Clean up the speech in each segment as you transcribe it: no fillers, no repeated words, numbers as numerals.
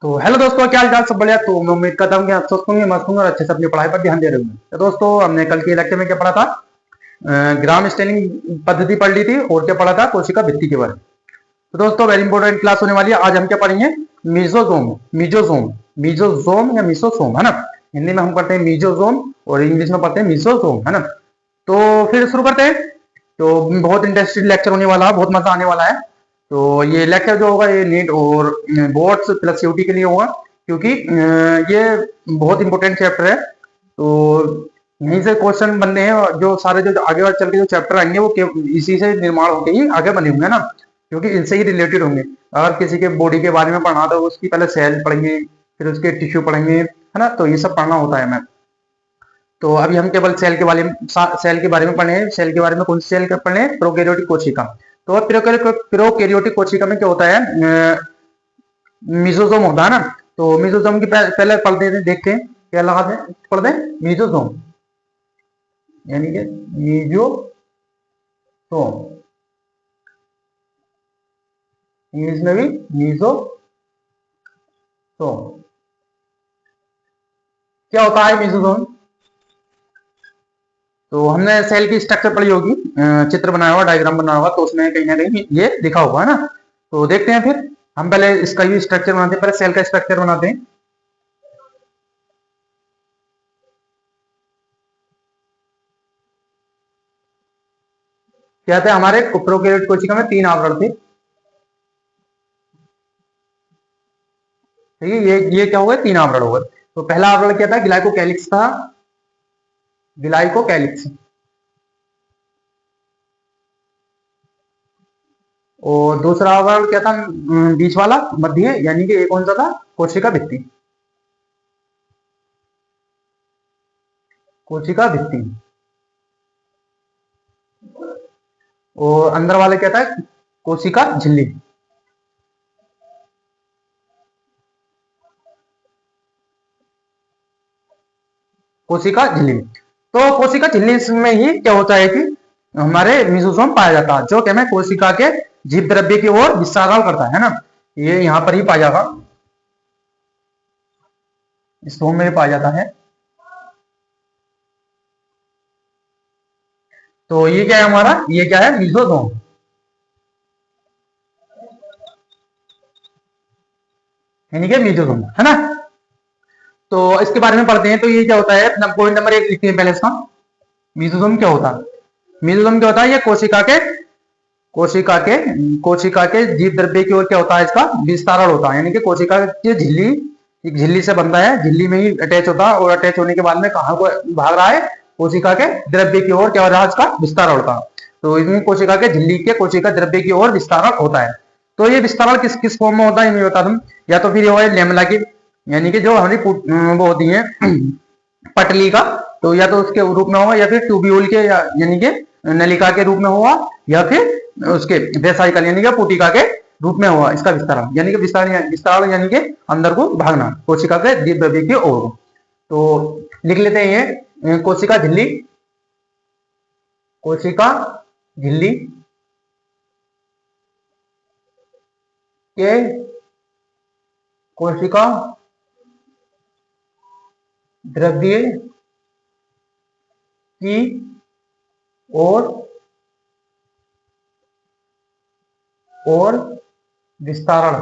तो हेलो दोस्तों, क्या हाल चाल? सब बढ़िया। तो मैं उम्मीद करता हूँ कि आप स्वस्थ होंगे, मस्त होंगे और अच्छे से अपनी पढ़ाई पर ध्यान दे रहे होंगे। तो दोस्तों, हमने कल के लेक्चर में क्या पढ़ा था? ग्राम स्टेलिंग पद्धति पढ़ ली थी और क्या पढ़ा था? कोशिका भित्ति के बारे में। तो दोस्तों, वेरी इंपॉर्टेंट क्लास होने वाली है। आज हम क्या पढ़ेंगे? मीजोजोम। मीजोजोम। मीजोजोम या मीसोसोम, है ना? हिंदी में हम पढ़ते हैं मीजोजोम और इंग्लिश में पढ़ते हैं मीसोसोम, है ना? तो फिर शुरू करते हैं। तो बहुत इंटरेस्टिंग लेक्चर होने वाला है, बहुत मजा आने वाला है। तो ये लेक्चर जो होगा ये नीट और बोर्ड्स प्लस सीयूटी के लिए होगा, क्योंकि ये बहुत इंपॉर्टेंट चैप्टर है। तो यहीं से क्वेश्चन बनने हैं और जो सारे जो आगे वाले चल के जो चैप्टर आएंगे वो इसी से निर्माण होकर ही आगे बने होंगे ना, क्योंकि इनसे ही रिलेटेड होंगे। अगर किसी के बॉडी के बारे में पढ़ना तो उसकी पहले सेल पढ़ेंगे, फिर उसके टिश्यू पढ़ेंगे, है ना? तो ये सब पढ़ना होता है मैम। तो अभी हम केवल सेल के बारे में पढ़े हैं। सेल के बारे में कौन सी सेल पढ़े हैं? प्रोकैरियोटिक कोशिका। तो प्रोकैरियोटिक कोशिका में क्या होता है? मिजोजोम होता है ना। तो मिजोजोम की पहले पढ़ते हैं, देखते हैं क्या लगा है। पढ़ते हैं मिजोजोम, यानी कि मिजोसोम, इंग्लिश में भी मिजोसोम। क्या होता है मिजोजोम? तो हमने सेल की स्ट्रक्चर पढ़ी होगी, चित्र बनाया हुआ, डायग्राम बनाया हुआ, तो उसमें कहीं ना कहीं ये लिखा हुआ है ना। तो देखते हैं फिर। हम पहले इसका भी स्ट्रक्चर बनाते हैं, पहले सेल का स्ट्रक्चर बनाते हैं। क्या थे हमारे प्रोकैरियोटिक कोशिका में? 3 आवरण थे। ठीक है, ये क्या हो गए? 3 आवरण हो गए। तो पहला आवरण क्या था? ग्लाइकोकैलिक्स था। ग्लाइकोकैलिक्स। और दूसरा आवरण क्या था? बीच वाला, मध्य, यानी कि ये कौन सा था? कोशिका भित्ति। कोशिका भित्ति। और अंदर वाले क्या था? कोशिका झिल्ली। कोशिका झिल्ली। तो कोशिका झिल्ली में ही क्या होता है कि हमारे मिजोसोम पाया जाता है, जो क्या है कोशिका के जीव द्रव्य की ओर विस्तार करता है ना। ये यहाँ पर ही पाया जाता, स्टोम में पाया जाता है। तो ये क्या है हमारा? ये क्या है? मिजोसोम, यानी कि मिजोसोम, है ना? तो इसके बारे में पढ़ते हैं। तो ये क्या होता है? पॉइंट नंबर 1 लिखते हैं पहले इसका। मिजोसोम क्या होता है? मिजोसोम क्या होता है? ये कोशिका के कोशिका के जीव द्रव्य की ओर क्या होता है? इसका विस्तारण होता है, यानी कि कोशिका की झिल्ली, एक झिल्ली से बनता है, झिल्ली में ही अटैच होता है, और अटैच होने के बाद में कहाँ को भाग रहा है? कोशिका के द्रव्य की ओर क्या हो रहा है? इसका विस्तारण होता है। तो इसमें कोशिका के झिल्ली के कोशिका द्रव्य की ओर विस्तारण होता है। तो ये विस्तारण किस किस फॉर्म में होता है मैं बता दूं। या तो फिर ये हो लेमला की, यानी कि जो हमारी वो होती है पटली का, तो या तो उसके रूप में होगा, या फिर ट्यूब्यूल के, यानी कि नलिका के रूप में होगा, या फिर उसके वेसाइकल यानी कि पुटिका के रूप में होगा इसका विस्तारण, यानी कि विस्तारण यानी कि अंदर को भागना कोशिका के द्रव्य की ओर। तो लिख लेते हैं ये कोशिका झिल्ली। कोशिका झिल्ली के कोशिका द्रव्य की ओर और विस्तारण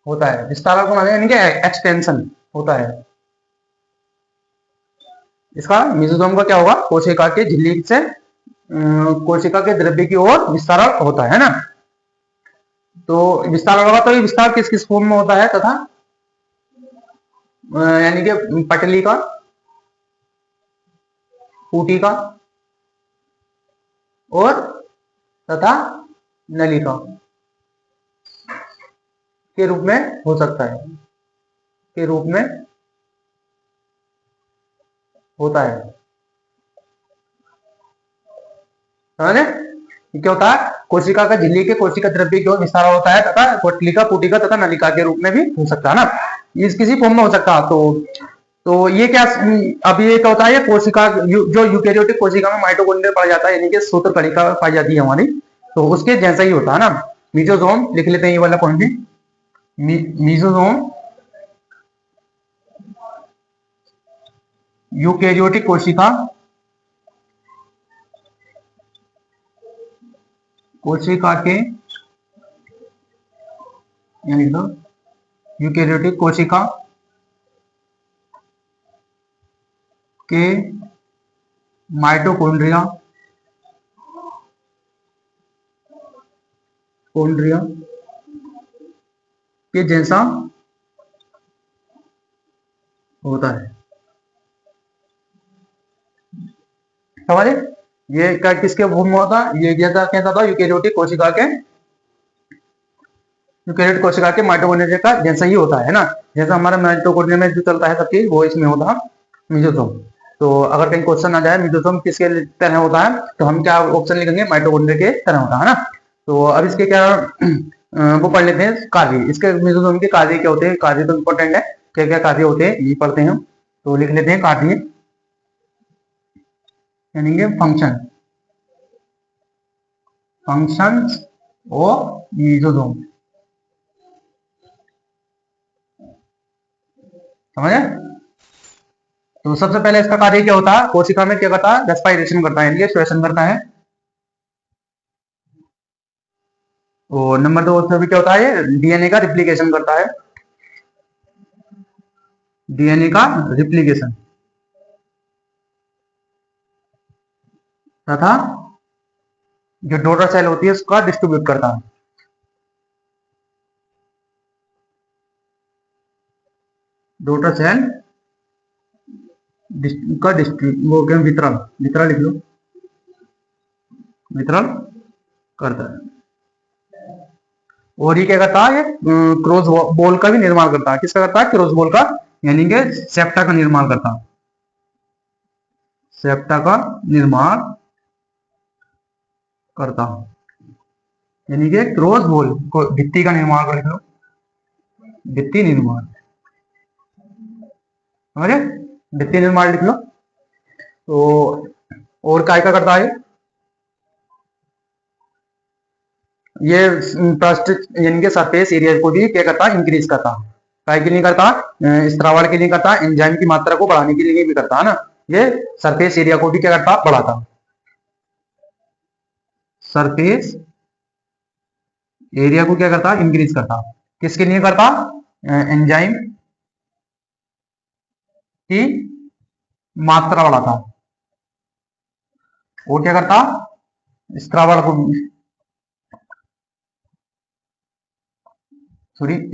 होता है। विस्तारण को माने यानी कि एक्सटेंशन होता है इसका। मिजोसोम का क्या होगा? कोशिका के झिल्ली से कोशिका के द्रव्य की ओर विस्तारण होता है ना। तो विस्तारण होगा, तो ये विस्तार किस किस फॉर्म में होता है तथा यानी कि पटली का, ऊटी का और तथा नलिका के रूप में हो सकता है, के रूप में होता है। समझे? क्या होता है? कोशिका का झिल्ली के कोशिका द्रव्य की ओर विस्तार होता है, तथा पटलिका, पुटिका तथा नलिका के रूप में भी हो सकता है ना। इस किसी फॉर्म में हो सकता है। तो ये क्या, अब ये क्या होता है? ये कोशिका जो यूकेरियोटिक कोशिका में माइटोकॉन्ड्रिया पाया जाता है, यानी कि सूत्र कणिका पाई जाती है हमारी, तो उसके जैसा ही होता है ना। मीजोसोम लिख लेते हैं ये वाला पॉइंट भी। मीजोसोम यूकेरियोटिक कोशिका कोशिका के यानी तो यूकेरियोटिक कोशिका के माइटोकॉन्ड्रिया कॉन्ड्रिया के जैसा होता है। समझे? ये क्या किसके फॉर्म में होता है? ये कैसा था? यूकेरियोटिक कोशिका के यूकेरियोटिक कोशिका के माइटोकॉन्ड्रिया का जैसा ही होता है ना। जैसा हमारा माइटोकॉन्ड्रिया में जो चलता है सब चीज वो इसमें होता है मीजोसोम। तो अगर कहीं क्वेश्चन आ जाए मीजोसोम किसके तरह होता है तो हम क्या ऑप्शन लिखेंगे? माइटोकॉन्ड्रिया के तरह होता है ना। तो अब इसके क्या वो पढ़ लेते हैं कार्य। इसके मीजोसोम के कार्य क्या होते हैं? कार्य तो इंपॉर्टेंट है, क्या क्या कार्य होते हैं ये पढ़ते हैं हम। तो लिख लेते हैं कार्य यानी कि फंक्शन फंक्शंस ऑफ मीजोसोम। समझे? तो सबसे पहले इसका कार्य क्या होता है? कोशिका में क्या करता है? रेस्पिरेशन करता है यानी कि श्वसन करता है। और नंबर 2 उसमें भी क्या होता है? डीएनए का रिप्लिकेशन करता है। डीएनए का रिप्लिकेशन तथा जो डोटर सेल होती है उसका डिस्ट्रीब्यूट करता है। डोटर सेल का वो क्या वितरण वितरण लिख लो, वितरण करता है। और ये क्या करता है? ये क्रॉस बॉल का भी निर्माण करता है। किसका करता है? क्रॉस बॉल का यानी कि सेप्टा का निर्माण करता है। सेप्टा का निर्माण करता है यानी कि क्रॉस बॉल को भित्ति का निर्माण कर लो, भित्ति निर्माण। समझे? भित्ति निर्माण लिख लो। तो और काय का करता है? ये प्लास्टिक यानी कि सरफेस एरिया को भी क्या करता है? इंक्रीज करता है। काय के लिए करता है? स्त्रावण के लिए करता है, एंजाइम की मात्रा को बढ़ाने के लिए भी करता है ना। ये सरफेस एरिया को भी क्या करता है? बढ़ाता है। सरफेस एरिया को क्या करता है? इंक्रीज करता है। किसके लिए करता? एंजाइम की मात्रा बढ़ाता है। और क्या करता? स्त्रावण को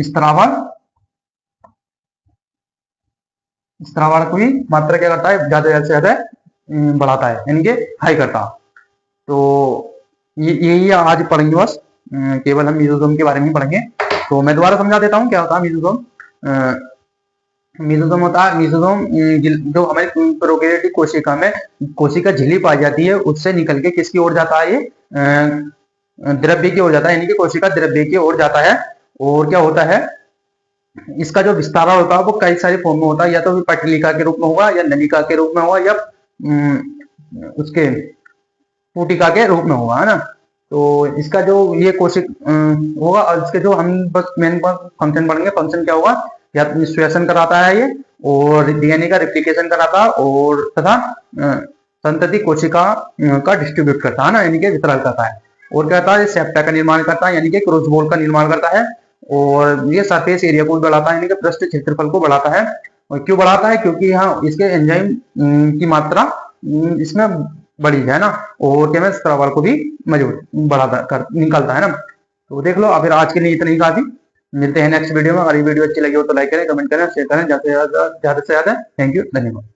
स्त्रावण स्त्रावण की मात्रा क्या करता है? ज्यादा से ज्यादा बढ़ाता है यानी कि हाई करता। तो यही आज पढ़ेंगे बस, केवल हम मीजोसोम के बारे में पढ़ेंगे। तो मैं दोबारा समझा देता हूँ क्या होता है मीजोसोम। मीजोसोम होता है, मीजोसोम जो हमारी प्रोकैरियोटिक कोशिका में कोशिका झिल्ली पाई जाती है उससे निकल के किसकी ओर जाता है? ये द्रव्य की ओर जाता है यानी कि कोशिका द्रव्य की ओर जाता है। और क्या होता है? इसका जो विस्तार होता है वो कई सारे फॉर्म में होता है, या तो पटलिका के रूप में होगा, या नलिका के रूप में होगा, या उसके पुटिका के रूप में होगा, है ना। तो इसका जो ये कोशिक होगा और इसके जो हम बस मेन फंक्शन पढ़ेंगे। फंक्शन क्या होगा? या श्वसन कराता है ये, और डीएनए का रिप्लिकेशन कराता है, और तथा संतति कोशिका का डिस्ट्रीब्यूट करता है ना, यानी कि वितरण करता है। और क्या होता है? सेप्टा का निर्माण करता है यानी कि क्रॉस बॉल का निर्माण करता है। और ये सरफेस एरिया को बढ़ाता है यानी कि पृष्ठ क्षेत्रफल को बढ़ाता है। और क्यों बढ़ाता है? क्योंकि यहाँ इसके एंजाइम की मात्रा इसमें बड़ी है ना, और क्या स्त्रावण को भी मजबूत बढ़ाता कर निकलता है ना। तो देख लो, अब आज के लिए इतना ही काफी। मिलते हैं नेक्स्ट वीडियो में। अगर ये वीडियो अच्छी लगी हो तो लाइक करें, कमेंट करें, शेयर करें ज्यादा से ज्यादा। थैंक यू, धन्यवाद।